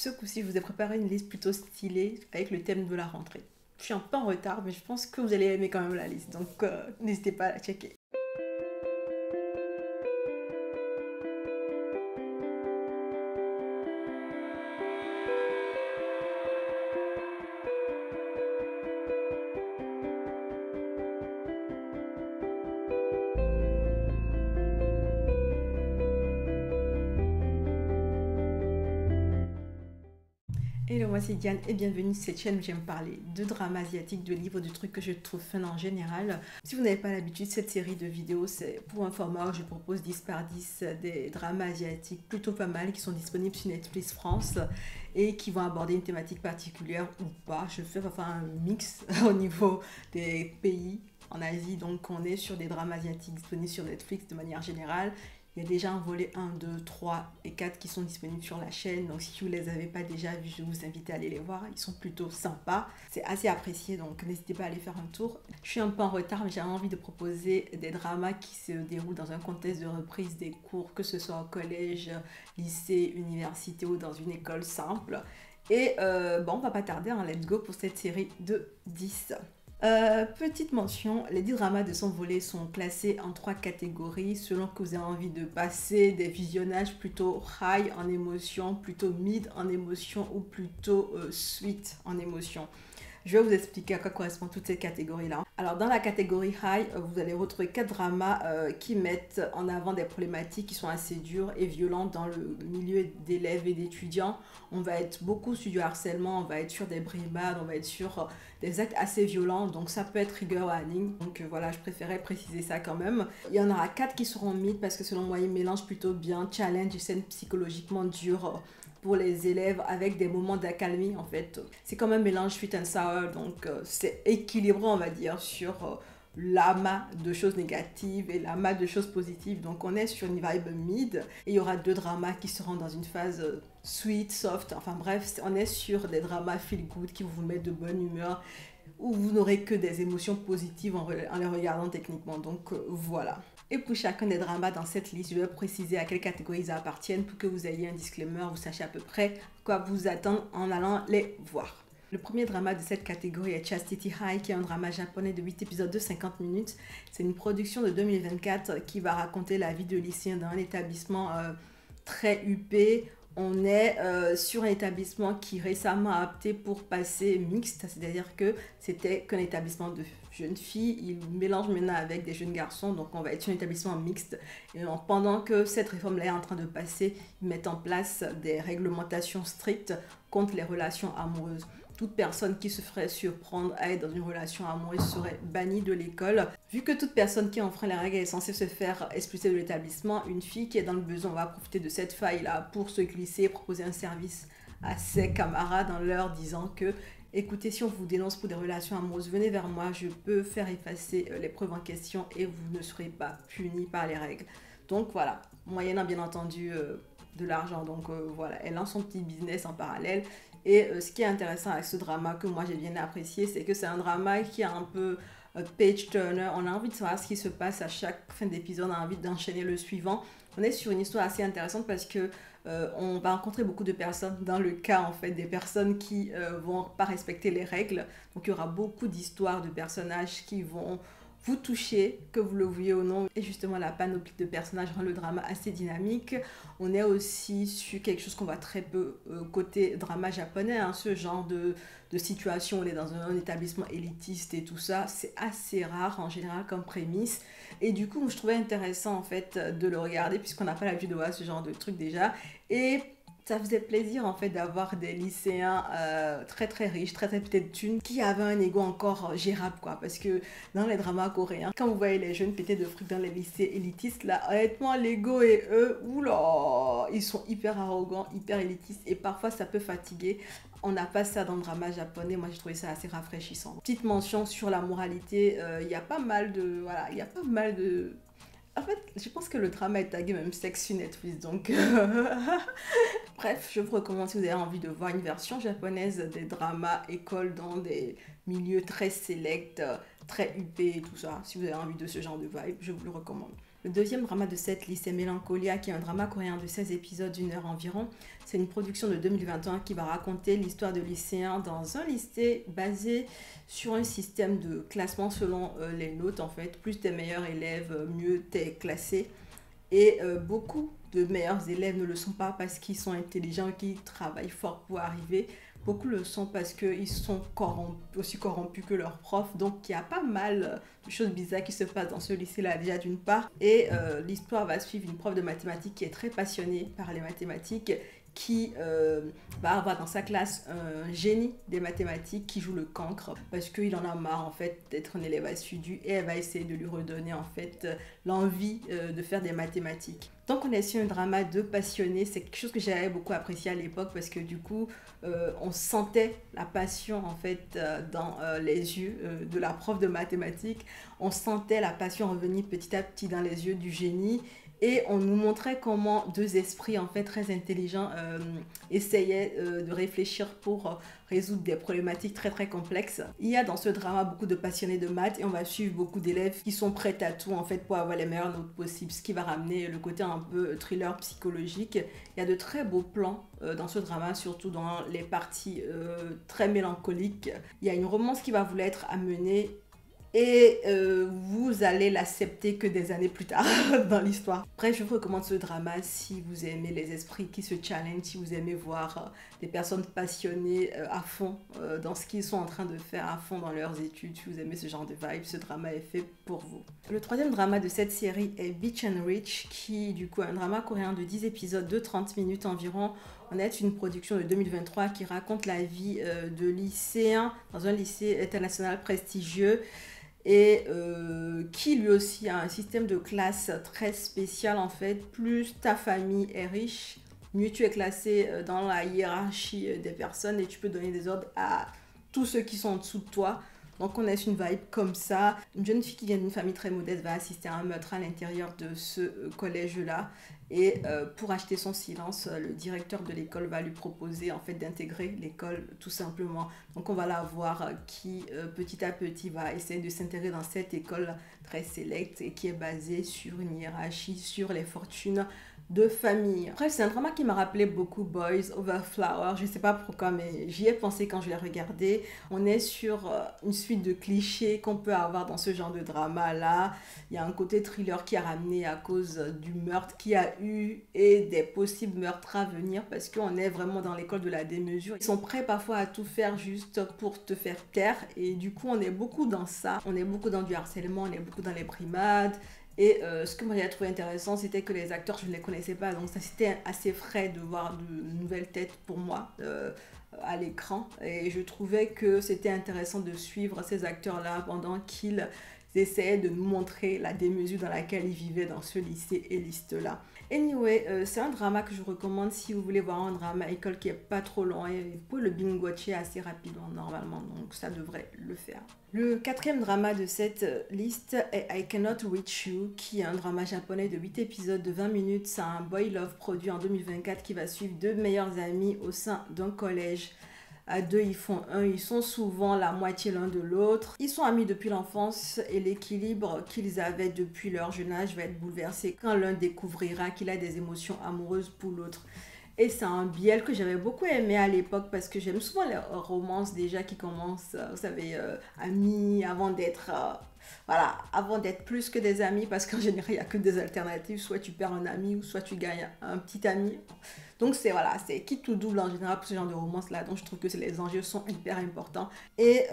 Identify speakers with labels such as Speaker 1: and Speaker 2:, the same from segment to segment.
Speaker 1: ce coup-ci, je vous ai préparé une liste plutôt stylée avec le thème de la rentrée. Je suis un peu en retard, mais je pense que vous allez aimer quand même la liste, donc n'hésitez pas à la checker. Hello, moi c'est Diane et bienvenue sur cette chaîne où j'aime parler de drama asiatique, de livres, de trucs que je trouve fun en général. Si vous n'avez pas l'habitude, cette série de vidéos, c'est pour un format où je propose 10 par 10 des dramas asiatiques plutôt pas mal qui sont disponibles sur Netflix France et qui vont aborder une thématique particulière ou pas. Je fais enfin un mix au niveau des pays en Asie, donc on est sur des dramas asiatiques disponibles sur Netflix de manière générale. Il y a déjà un volet 1, 2, 3 et 4 qui sont disponibles sur la chaîne. Donc si vous ne les avez pas déjà vus, je vous invite à aller les voir. Ils sont plutôt sympas. C'est assez apprécié, donc n'hésitez pas à aller faire un tour. Je suis un peu en retard, mais j'ai envie de proposer des dramas qui se déroulent dans un contexte de reprise des cours, que ce soit au collège, lycée, université ou dans une école simple. Et bon, on va pas tarder, hein, let's go pour cette série de 10. Petite mention, les 10 dramas de son volet sont classés en 3 catégories selon que vous avez envie de passer des visionnages plutôt high en émotion, plutôt mid en émotion ou plutôt sweet en émotion. Je vais vous expliquer à quoi correspondent toutes ces catégories-là. Alors, dans la catégorie high, vous allez retrouver 4 dramas qui mettent en avant des problématiques qui sont assez dures et violentes dans le milieu d'élèves et d'étudiants. On va être beaucoup sur du harcèlement, on va être sur des brimades, on va être sur des actes assez violents. Donc, ça peut être trigger warning. Donc, voilà, je préférais préciser ça quand même. Il y en aura 4 qui seront mid parce que selon moi, ils mélangent plutôt bien challenge et scènes psychologiquement dures pour les élèves avec des moments d'accalmie en fait. C'est comme un mélange sweet and sour, donc c'est équilibré on va dire sur l'amas de choses négatives et l'amas de choses positives. Donc on est sur une vibe mid et il y aura 2 dramas qui seront dans une phase sweet, soft, enfin bref, on est sur des dramas feel good qui vont vous mettre de bonne humeur où vous n'aurez que des émotions positives en les regardant techniquement. Donc voilà. Et pour chacun des dramas dans cette liste, je vais préciser à quelle catégorie ils appartiennent pour que vous ayez un disclaimer, vous sachiez à peu près quoi vous attendre en allant les voir. Le premier drama de cette catégorie est Chastity High, qui est un drama japonais de 8 épisodes de 50 minutes. C'est une production de 2024 qui va raconter la vie de lycéens dans un établissement très huppé. On est sur un établissement qui récemment a opté pour passer mixte, c'est-à-dire que c'était qu'un établissement de jeunes filles, il mélange maintenant avec des jeunes garçons, donc on va être sur un établissement mixte. Et pendant que cette réforme-là est en train de passer, ils mettent en place des réglementations strictes contre les relations amoureuses. Toute personne qui se ferait surprendre à être dans une relation amoureuse serait bannie de l'école. Vu que toute personne qui enfreint les règles est censée se faire expulser de l'établissement, une fille qui est dans le besoin va profiter de cette faille-là pour se glisser et proposer un service à ses camarades en leur disant que écoutez, si on vous dénonce pour des relations amoureuses, venez vers moi, je peux faire effacer les preuves en question et vous ne serez pas puni par les règles. Donc voilà, moyennant bien entendu de l'argent. Donc voilà, elle lance son petit business en parallèle. Et ce qui est intéressant avec ce drama que moi j'ai bien apprécié, c'est que c'est un drama qui a un peu page turner. On a envie de savoir ce qui se passe à chaque fin d'épisode, on a envie d'enchaîner le suivant. On est sur une histoire assez intéressante parce que on va rencontrer beaucoup de personnes dans le cas en fait des personnes qui vont pas respecter les règles. Donc il y aura beaucoup d'histoires de personnages qui vont vous toucher, que vous le vouliez ou non. Et justement, la panoplie de personnages rend le drama assez dynamique. On est aussi sur quelque chose qu'on voit très peu côté drama japonais, hein, ce genre de situation où on est dans un établissement élitiste et tout ça. C'est assez rare en général comme prémisse. Et du coup, je trouvais intéressant en fait de le regarder puisqu'on n'a pas l'habitude de voir ce genre de truc déjà. Et ça faisait plaisir en fait d'avoir des lycéens très très riches, très très pétés de thunes, qui avaient un ego encore gérable quoi. Parce que dans les dramas coréens, quand vous voyez les jeunes pétés de fric dans les lycées élitistes, là honnêtement l'ego et eux, oula, ils sont hyper arrogants, hyper élitistes et parfois ça peut fatiguer. On n'a pas ça dans le drama japonais, moi j'ai trouvé ça assez rafraîchissant. Petite mention sur la moralité, il y a pas mal de... Voilà, il y a pas mal de... En fait, je pense que le drama est tagué même sexe sur Netflix, donc... Bref, je vous recommande si vous avez envie de voir une version japonaise des dramas écoles dans des milieux très sélects, très huppés et tout ça. Si vous avez envie de ce genre de vibe, je vous le recommande. Le deuxième drama de cette liste est Mélancolia, qui est un drama coréen de 16 épisodes d'une heure environ. C'est une production de 2021 qui va raconter l'histoire de lycéens dans un lycée basé sur un système de classement selon les notes en fait. Plus t'es meilleur élève, mieux t'es classé. Et beaucoup de meilleurs élèves ne le sont pas parce qu'ils sont intelligents et qu'ils travaillent fort pour arriver. Beaucoup le sont parce qu'ils sont aussi corrompus que leurs profs. Donc il y a pas mal de choses bizarres qui se passent dans ce lycée-là déjà d'une part. Et l'histoire va suivre une prof de mathématiques qui est très passionnée par les mathématiques, qui va avoir dans sa classe un génie des mathématiques qui joue le cancre parce qu'il en a marre en fait d'être un élève assidu, et elle va essayer de lui redonner en fait l'envie de faire des mathématiques. Donc on est sur un drama de passionnés, c'est quelque chose que j'avais beaucoup apprécié à l'époque parce que du coup on sentait la passion en fait dans les yeux de la prof de mathématiques, on sentait la passion revenir petit à petit dans les yeux du génie. Et on nous montrait comment deux esprits en fait très intelligents essayaient de réfléchir pour résoudre des problématiques très très complexes. Il y a dans ce drama beaucoup de passionnés de maths et on va suivre beaucoup d'élèves qui sont prêts à tout en fait pour avoir les meilleures notes possibles, ce qui va ramener le côté un peu thriller psychologique. Il y a de très beaux plans dans ce drama, surtout dans les parties très mélancoliques. Il y a une romance qui va vous être amenée et vous allez l'accepter que des années plus tard dans l'histoire. Bref, je vous recommande ce drama si vous aimez les esprits qui se challenge, si vous aimez voir des personnes passionnées à fond dans ce qu'ils sont en train de faire, à fond dans leurs études. Si vous aimez ce genre de vibe, ce drama est fait pour vous. Le troisième drama de cette série est Beach and Rich, qui du coup est un drama coréen de 10 épisodes de 30 minutes environ. On est une production de 2023 qui raconte la vie de lycéens dans un lycée international prestigieux, et qui lui aussi a un système de classe très spécial en fait. Plus ta famille est riche, mieux tu es classé dans la hiérarchie des personnes et tu peux donner des ordres à tous ceux qui sont en dessous de toi. Donc on est sur une vibe comme ça. Une jeune fille qui vient d'une famille très modeste va assister à un meurtre à l'intérieur de ce collège-là. Et pour acheter son silence, le directeur de l'école va lui proposer en fait d'intégrer l'école tout simplement. Donc on va la voir qui petit à petit va essayer de s'intégrer dans cette école très sélecte et qui est basée sur une hiérarchie, sur les fortunes de famille. Bref, c'est un drama qui m'a rappelé beaucoup Boys Over Flower. Je ne sais pas pourquoi, mais j'y ai pensé quand je l'ai regardé. On est sur une suite de clichés qu'on peut avoir dans ce genre de drama-là. Il y a un côté thriller qui a ramené à cause du meurtre qu'il y a eu et des possibles meurtres à venir, parce qu'on est vraiment dans l'école de la démesure. Ils sont prêts parfois à tout faire juste pour te faire taire, et du coup on est beaucoup dans ça. On est beaucoup dans du harcèlement, on est beaucoup dans les brimades. Et ce que moi j'ai trouvé intéressant, c'était que les acteurs, je ne les connaissais pas, donc ça c'était assez frais de voir de nouvelles têtes pour moi à l'écran. Et je trouvais que c'était intéressant de suivre ces acteurs-là pendant qu'ils essayaient de nous montrer la démesure dans laquelle ils vivaient dans ce lycée élitiste-là. Anyway, c'est un drama que je vous recommande si vous voulez voir un drama école qui est pas trop long, et vous pouvez le binge-watcher assez rapidement normalement, donc ça devrait le faire. Le quatrième drama de cette liste est I Cannot Reach You, qui est un drama japonais de 8 épisodes de 20 minutes. C'est un boy love produit en 2024 qui va suivre deux meilleurs amis au sein d'un collège. À deux, ils font un, ils sont souvent la moitié l'un de l'autre. Ils sont amis depuis l'enfance et l'équilibre qu'ils avaient depuis leur jeune âge va être bouleversé quand l'un découvrira qu'il a des émotions amoureuses pour l'autre. Et c'est un biel que j'avais beaucoup aimé à l'époque parce que j'aime souvent les romances déjà qui commencent, vous savez, amis avant d'être... voilà, avant d'être plus que des amis, parce qu'en général, il n'y a que des alternatives. Soit tu perds un ami ou soit tu gagnes un petit ami. Donc c'est voilà, c'est quitte ou double en général pour ce genre de romance-là. Donc je trouve que les enjeux sont hyper importants. Et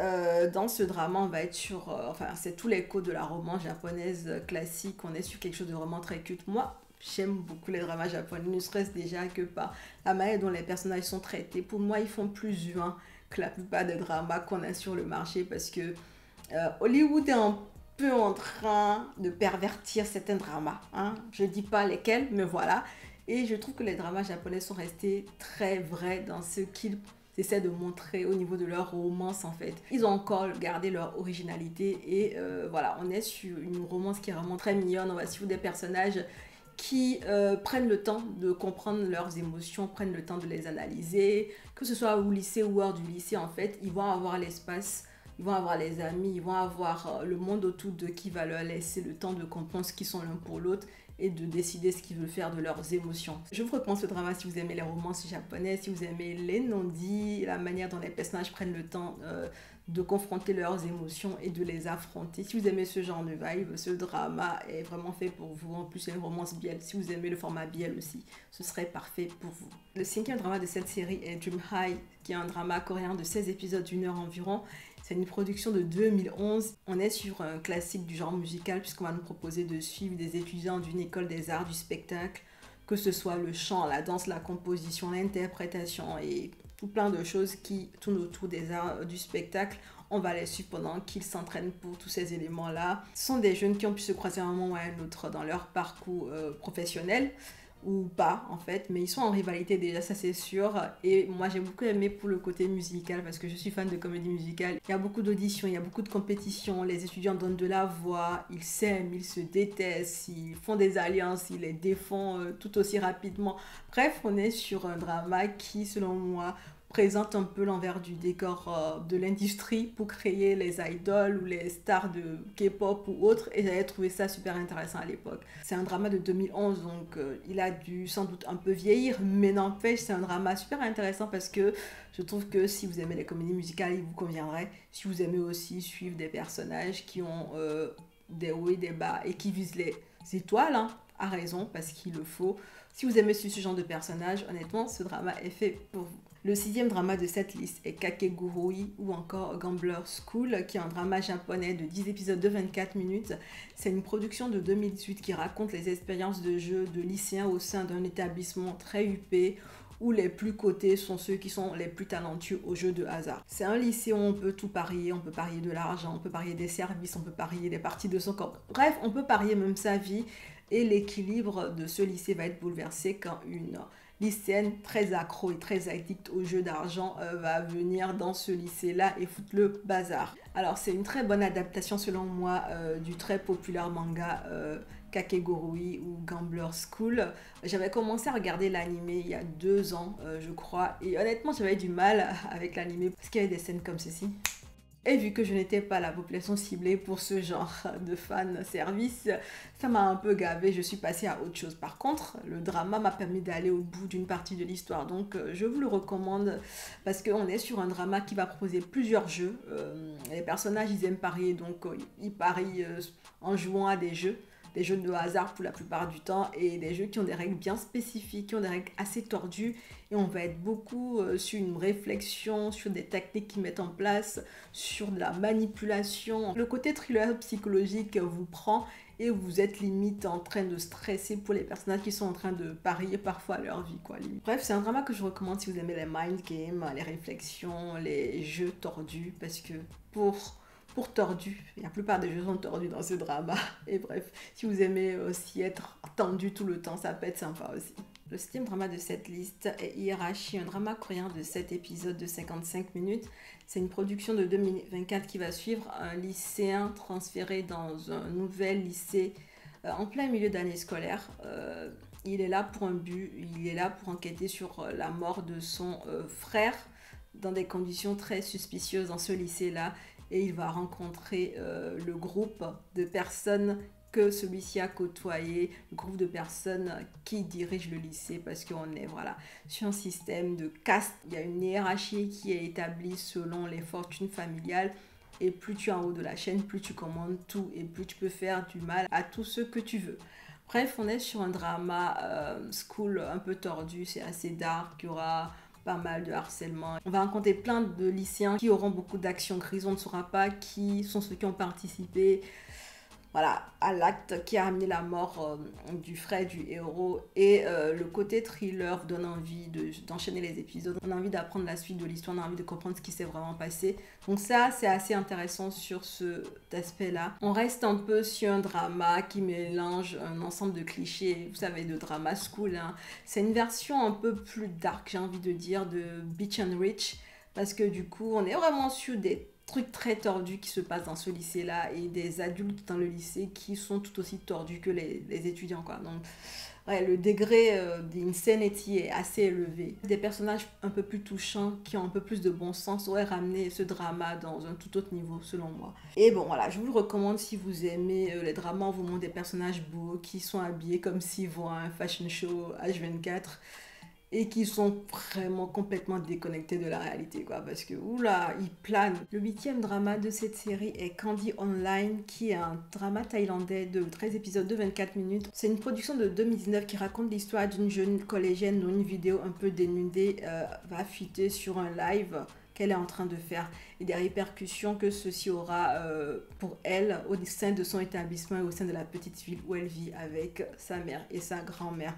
Speaker 1: dans ce drama, on va être sur... enfin, c'est tous les codes de la romance japonaise classique. On est sur quelque chose de vraiment très culte. Moi, j'aime beaucoup les dramas japonais, ne serait-ce déjà que par la manière dont les personnages sont traités. Pour moi, ils font plus humain que la plupart des dramas qu'on a sur le marché, parce que Hollywood est un peu en train de pervertir certains dramas. Hein. Je ne dis pas lesquels, mais voilà. Et je trouve que les dramas japonais sont restés très vrais dans ce qu'ils essaient de montrer au niveau de leur romance en fait. Ils ont encore gardé leur originalité et voilà, on est sur une romance qui est vraiment très mignonne. On va suivre des personnages qui prennent le temps de comprendre leurs émotions, prennent le temps de les analyser, que ce soit au lycée ou hors du lycée en fait. Ils vont avoir l'espace ils vont avoir les amis, ils vont avoir le monde autour d'eux qui va leur laisser le temps de comprendre ce qu'ils sont l'un pour l'autre et de décider ce qu'ils veulent faire de leurs émotions. Je vous recommande ce drama si vous aimez les romances japonaises, si vous aimez les non-dits, la manière dont les personnages prennent le temps de confronter leurs émotions et de les affronter. Si vous aimez ce genre de vibe, ce drama est vraiment fait pour vous. En plus, c'est une romance BL. Si vous aimez le format BL aussi, ce serait parfait pour vous. Le cinquième drama de cette série est Dream High, qui est un drama coréen de 16 épisodes d'une heure environ. C'est une production de 2011. On est sur un classique du genre musical puisqu'on va nous proposer de suivre des étudiants d'une école des arts du spectacle, que ce soit le chant, la danse, la composition, l'interprétation et tout plein de choses qui tournent autour des arts du spectacle. On va les suivre pendant qu'ils s'entraînent pour tous ces éléments-là. Ce sont des jeunes qui ont pu se croiser à un moment ou à un autre dans leur parcours professionnel, ou pas en fait, mais ils sont en rivalité déjà, ça c'est sûr. Et moi j'ai beaucoup aimé pour le côté musical parce que je suis fan de comédie musicale. Il y a beaucoup d'auditions, il y a beaucoup de compétitions, les étudiants donnent de la voix, ils s'aiment, ils se détestent, ils font des alliances, ils les défont tout aussi rapidement. Bref, on est sur un drama qui selon moi présente un peu l'envers du décor de l'industrie pour créer les idoles ou les stars de K-pop ou autres, et j'avais trouvé ça super intéressant à l'époque. C'est un drama de 2011, donc il a dû sans doute un peu vieillir, mais n'empêche, c'est un drama super intéressant parce que je trouve que si vous aimez les comédies musicales, il vous conviendrait. Si vous aimez aussi suivre des personnages qui ont des hauts et des bas et qui visent les étoiles, hein, à raison, parce qu'il le faut. Si vous aimez ce genre de personnage, honnêtement, ce drama est fait pour vous. Le sixième drama de cette liste est Kakegurui ou encore Gambler School, qui est un drama japonais de 10 épisodes de 24 minutes. C'est une production de 2018 qui raconte les expériences de jeu de lycéens au sein d'un établissement très huppé où les plus cotés sont ceux qui sont les plus talentueux aux jeux de hasard. C'est un lycée où on peut tout parier, on peut parier de l'argent, on peut parier des services, on peut parier des parties de son corps. Bref, on peut parier même sa vie et l'équilibre de ce lycée va être bouleversé quand une lycéenne très accro et très addict aux jeux d'argent va venir dans ce lycée-là et foutre le bazar. Alors c'est une très bonne adaptation selon moi du très populaire manga Kakegurui ou Gambler School. J'avais commencé à regarder l'animé il y a 2 ans, je crois, et honnêtement j'avais du mal avec l'animé parce qu'il y avait des scènes comme ceci. Et vu que je n'étais pas la population ciblée pour ce genre de fan service, ça m'a un peu gavée, je suis passée à autre chose. Par contre, le drama m'a permis d'aller au bout d'une partie de l'histoire, donc je vous le recommande parce qu'on est sur un drama qui va proposer plusieurs jeux. Les personnages, ils aiment parier, donc ils parient en jouant à des jeux de hasard pour la plupart du temps et des jeux qui ont des règles bien spécifiques, qui ont des règles assez tordues et on va être beaucoup sur une réflexion, sur des techniques qu'ils mettent en place, sur de la manipulation. Le côté thriller psychologique vous prend et vous êtes limite en train de stresser pour les personnages qui sont en train de parier parfois leur vie, quoi, limite. Bref, c'est un drama que je recommande si vous aimez les mind games, les réflexions, les jeux tordus parce que pour tordu. La plupart des jeux sont tordus dans ce drama. Et bref, si vous aimez aussi être tendu tout le temps, ça peut être sympa aussi. Le 7e drama de cette liste est Hirashi, un drama coréen de 7 épisodes de 55 minutes. C'est une production de 2024 qui va suivre un lycéen transféré dans un nouvel lycée en plein milieu d'année scolaire. Il est là pour un but, il est là pour enquêter sur la mort de son frère dans des conditions très suspicieuses dans ce lycée-là. Et il va rencontrer le groupe de personnes que celui-ci a côtoyé, le groupe de personnes qui dirigent le lycée parce qu'on est sur un système de caste. Il y a une hiérarchie qui est établie selon les fortunes familiales et plus tu es en haut de la chaîne, plus tu commandes tout et plus tu peux faire du mal à tout ce que tu veux. Bref, on est sur un drama school un peu tordu, c'est assez dark, il y aura pas mal de harcèlement. On va rencontrer plein de lycéens qui auront beaucoup d'actions grises. On ne saura pas qui sont ceux qui ont participé à l'acte qui a amené la mort du frère du héros. Et le côté thriller vous donne envie d'enchaîner les épisodes. On a envie d'apprendre la suite de l'histoire, on a envie de comprendre ce qui s'est vraiment passé. Donc ça, c'est assez intéressant sur cet aspect-là. On reste un peu sur un drama qui mélange un ensemble de clichés, vous savez, de drama school. Hein. C'est une version un peu plus dark, j'ai envie de dire, de Beach and Rich. Parce que du coup, on est vraiment sur des trucs très tordus qui se passent dans ce lycée-là et des adultes dans le lycée qui sont tout aussi tordus que les étudiants, quoi. Donc ouais, le degré d'insanity est assez élevé. Des personnages un peu plus touchants, qui ont un peu plus de bon sens, auraient ramené ce drama dans un tout autre niveau, selon moi. Et bon, voilà, je vous le recommande si vous aimez les dramas où vous montrez des personnages beaux, qui sont habillés comme s'ils vont à un fashion show H24 et qui sont vraiment complètement déconnectés de la réalité, quoi, parce que oula, ils planent. Le 8e drama de cette série est Candy Online, qui est un drama thaïlandais de 13 épisodes de 24 minutes. C'est une production de 2019 qui raconte l'histoire d'une jeune collégienne dont une vidéo un peu dénudée va fuiter sur un live qu'elle est en train de faire et des répercussions que ceci aura pour elle au sein de son établissement et au sein de la petite ville où elle vit avec sa mère et sa grand-mère.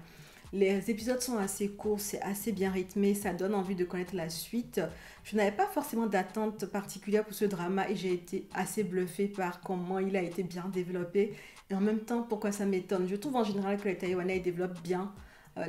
Speaker 1: Les épisodes sont assez courts, c'est assez bien rythmé, ça donne envie de connaître la suite. Je n'avais pas forcément d'attente particulière pour ce drama et j'ai été assez bluffée par comment il a été bien développé. Et en même temps, pourquoi ça m'étonne. Je trouve en général que les Taïwanais développent bien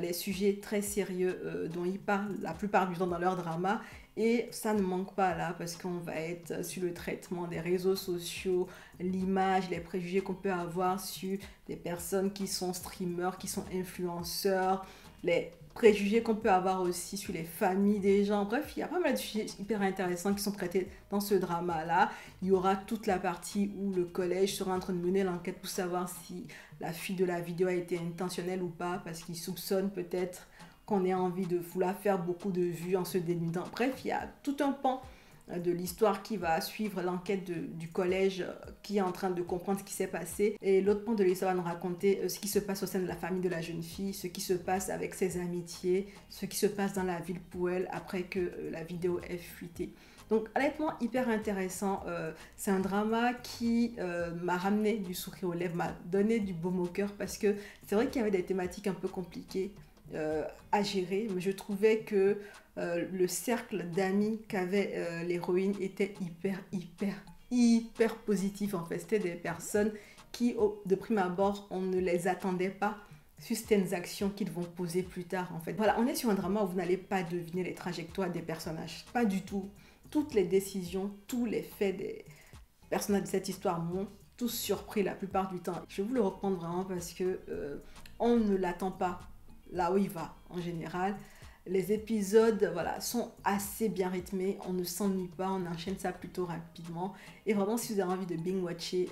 Speaker 1: les sujets très sérieux dont ils parlent la plupart du temps dans leur drama. Et ça ne manque pas là parce qu'on va être sur le traitement des réseaux sociaux, l'image, les préjugés qu'on peut avoir sur des personnes qui sont streamers, qui sont influenceurs, les préjugés qu'on peut avoir aussi sur les familles des gens. Bref, il y a pas mal de sujets hyper intéressants qui sont traités dans ce drama-là. Il y aura toute la partie où le collège sera en train de mener l'enquête pour savoir si la fuite de la vidéo a été intentionnelle ou pas, parce qu'ils soupçonnent peut-être qu'on ait envie de vouloir faire beaucoup de vues en se dénudant. Bref, il y a tout un pan de l'histoire qui va suivre l'enquête du collège qui est en train de comprendre ce qui s'est passé. Et l'autre pan de l'histoire va nous raconter ce qui se passe au sein de la famille de la jeune fille, ce qui se passe avec ses amitiés, ce qui se passe dans la ville pour elle après que la vidéo ait fuité. Donc honnêtement, hyper intéressant. C'est un drama qui m'a ramené du sourire aux lèvres, m'a donné du baume au cœur parce que c'est vrai qu'il y avait des thématiques un peu compliquées à gérer, mais je trouvais que le cercle d'amis qu'avait l'héroïne était hyper positif en fait. C'était des personnes qui, de prime abord, on ne les attendait pas sur certaines actions qu'ils vont poser plus tard en fait. Voilà, on est sur un drama où vous n'allez pas deviner les trajectoires des personnages, pas du tout. Toutes les décisions, tous les faits des personnages de cette histoire m'ont tous surpris la plupart du temps. Je vous le recommande vraiment parce que on ne l'attend pas là où il va en général. Les épisodes voilà, sont assez bien rythmés, on ne s'ennuie pas, on enchaîne ça plutôt rapidement. Et vraiment, si vous avez envie de binge-watcher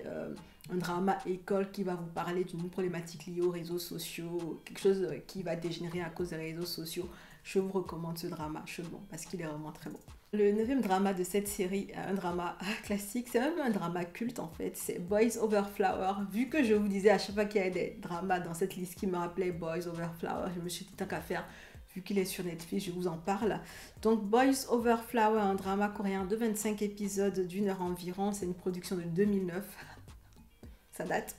Speaker 1: un drama école qui va vous parler d'une problématique liée aux réseaux sociaux, quelque chose qui va dégénérer à cause des réseaux sociaux, je vous recommande ce drama chaudement parce qu'il est vraiment très bon. Le 9e drama de cette série, un drama classique, c'est même un drama culte en fait, c'est Boys Over Flower. Vu que je vous disais à chaque fois qu'il y avait des dramas dans cette liste qui me rappelaient Boys Over Flower, je me suis dit tant qu'à faire, vu qu'il est sur Netflix, je vous en parle. Donc Boys Over Flower, un drama coréen de 25 épisodes d'1 heure environ, c'est une production de 2009, ça date,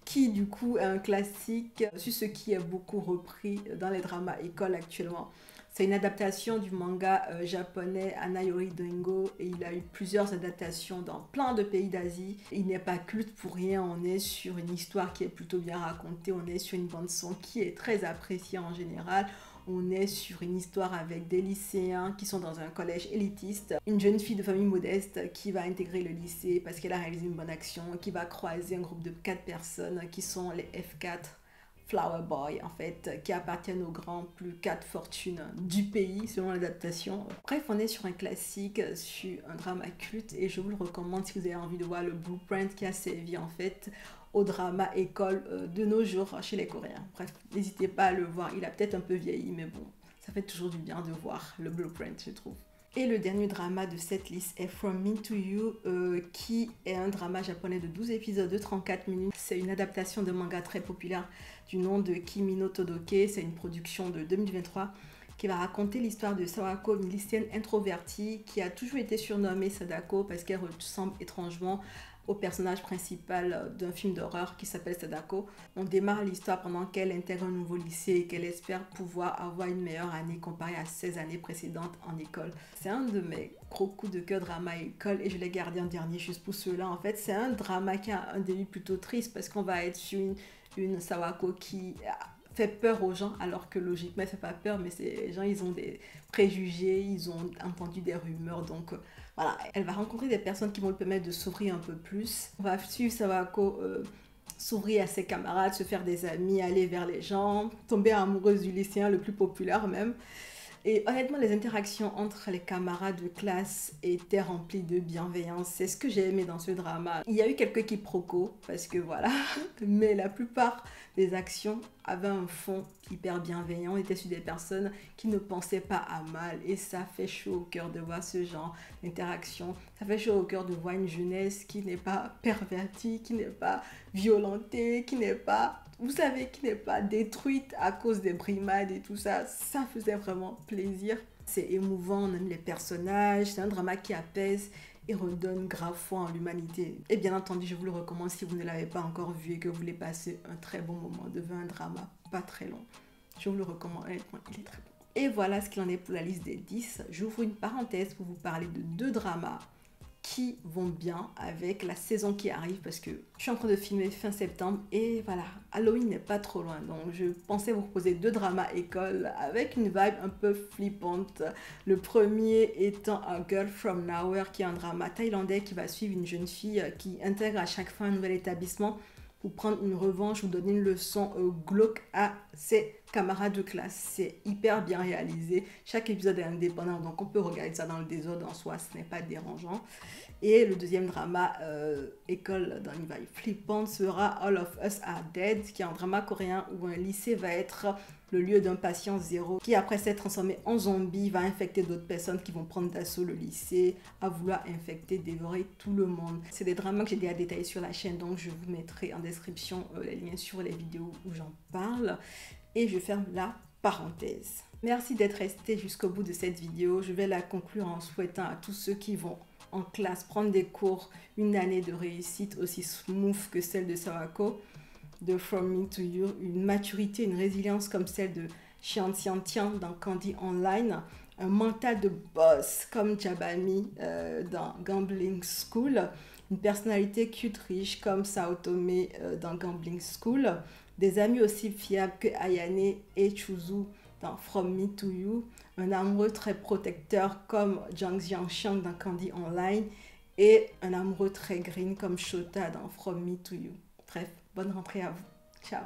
Speaker 1: qui du coup est un classique sur ce qui est beaucoup repris dans les dramas écoles actuellement. C'est une adaptation du manga japonais Anayori Doingo et il a eu plusieurs adaptations dans plein de pays d'Asie. Il n'est pas culte pour rien, on est sur une histoire qui est plutôt bien racontée, on est sur une bande-son qui est très appréciée en général. On est sur une histoire avec des lycéens qui sont dans un collège élitiste. Une jeune fille de famille modeste qui va intégrer le lycée parce qu'elle a réalisé une bonne action, qui va croiser un groupe de 4 personnes qui sont les F4 Flower Boy en fait, qui appartiennent aux grands plus 4 fortunes du pays selon l'adaptation. Bref, on est sur un classique, sur un drama culte et je vous le recommande si vous avez envie de voir le blueprint qui a servi en fait au drama école de nos jours chez les Coréens. Bref, n'hésitez pas à le voir, il a peut-être un peu vieilli mais bon, ça fait toujours du bien de voir le blueprint je trouve. Et le dernier drama de cette liste est From Me to You, qui est un drama japonais de 12 épisodes de 34 minutes. C'est une adaptation de manga très populaire du nom de Kimi no Todoke. C'est une production de 2023 qui va raconter l'histoire de Sawako, une lycéenne introvertie qui a toujours été surnommée Sadako parce qu'elle ressemble étrangement au personnage principal d'un film d'horreur qui s'appelle Sadako. On démarre l'histoire pendant qu'elle intègre un nouveau lycée et qu'elle espère pouvoir avoir une meilleure année comparée à 16 années précédentes en école. C'est un de mes gros coups de cœur drama école et je l'ai gardé en dernier juste pour cela. En fait, c'est un drama qui a un début plutôt triste parce qu'on va être sur une Sawako qui fait peur aux gens alors que logiquement elle fait pas peur mais les gens ils ont des préjugés, ils ont entendu des rumeurs donc voilà, elle va rencontrer des personnes qui vont lui permettre de s'ouvrir un peu plus. On va suivre Sawako s'ouvrir à ses camarades, se faire des amis, aller vers les gens, tomber amoureuse du lycéen le plus populaire même. Et honnêtement, les interactions entre les camarades de classe étaient remplies de bienveillance. C'est ce que j'ai aimé dans ce drama. Il y a eu quelques quiproquos, parce que voilà, mais la plupart des actions avaient un fond hyper bienveillant. On était sur des personnes qui ne pensaient pas à mal. Et ça fait chaud au cœur de voir ce genre d'interaction. Ça fait chaud au cœur de voir une jeunesse qui n'est pas pervertie, qui n'est pas violentée, qui n'est pas... Vous savez, qui n'est pas détruite à cause des brimades et tout ça. Ça faisait vraiment plaisir. C'est émouvant, on aime les personnages. C'est un drama qui apaise et redonne grave foi en l'humanité. Et bien entendu, je vous le recommande si vous ne l'avez pas encore vu et que vous voulez passer un très bon moment devant un drama pas très long. Je vous le recommande, honnêtement, il est très bon. Et voilà ce qu'il en est pour la liste des 10. J'ouvre une parenthèse pour vous parler de 2 dramas qui vont bien avec la saison qui arrive parce que je suis en train de filmer fin septembre et voilà, Halloween n'est pas trop loin, donc je pensais vous proposer 2 dramas école avec une vibe un peu flippante. Le premier étant A Girl From Nowhere, qui est un drama thaïlandais qui va suivre une jeune fille qui intègre à chaque fois un nouvel établissement pour prendre une revanche ou donner une leçon glauque à ses camarades de classe. C'est hyper bien réalisé. Chaque épisode est indépendant, donc on peut regarder ça dans le désordre en soi, ce n'est pas dérangeant. Et le deuxième drama, école dans une vibe flippante, sera All of Us Are Dead, qui est un drama coréen où un lycée va être le lieu d'un patient zéro qui, après s'être transformé en zombie, va infecter d'autres personnes qui vont prendre d'assaut le lycée, à vouloir infecter, dévorer tout le monde. C'est des dramas que j'ai déjà détaillés sur la chaîne, donc je vous mettrai en description les liens sur les vidéos où j'en parle. Et je ferme la parenthèse. Merci d'être resté jusqu'au bout de cette vidéo. Je vais la conclure en souhaitant à tous ceux qui vont en classe prendre des cours une année de réussite aussi smooth que celle de Sawako, de From Me to You, une maturité, une résilience comme celle de Xian Tian Tian dans Candy Online, un mental de boss comme Jabami dans Gambling School, une personnalité cute riche comme Sao Tome dans Gambling School, des amis aussi fiables que Ayane et Chuzu dans From Me to You, un amoureux très protecteur comme Zhang Jiangxiang dans Candy Online et un amoureux très green comme Shota dans From Me to You. Bref, bonne rentrée à vous. Ciao.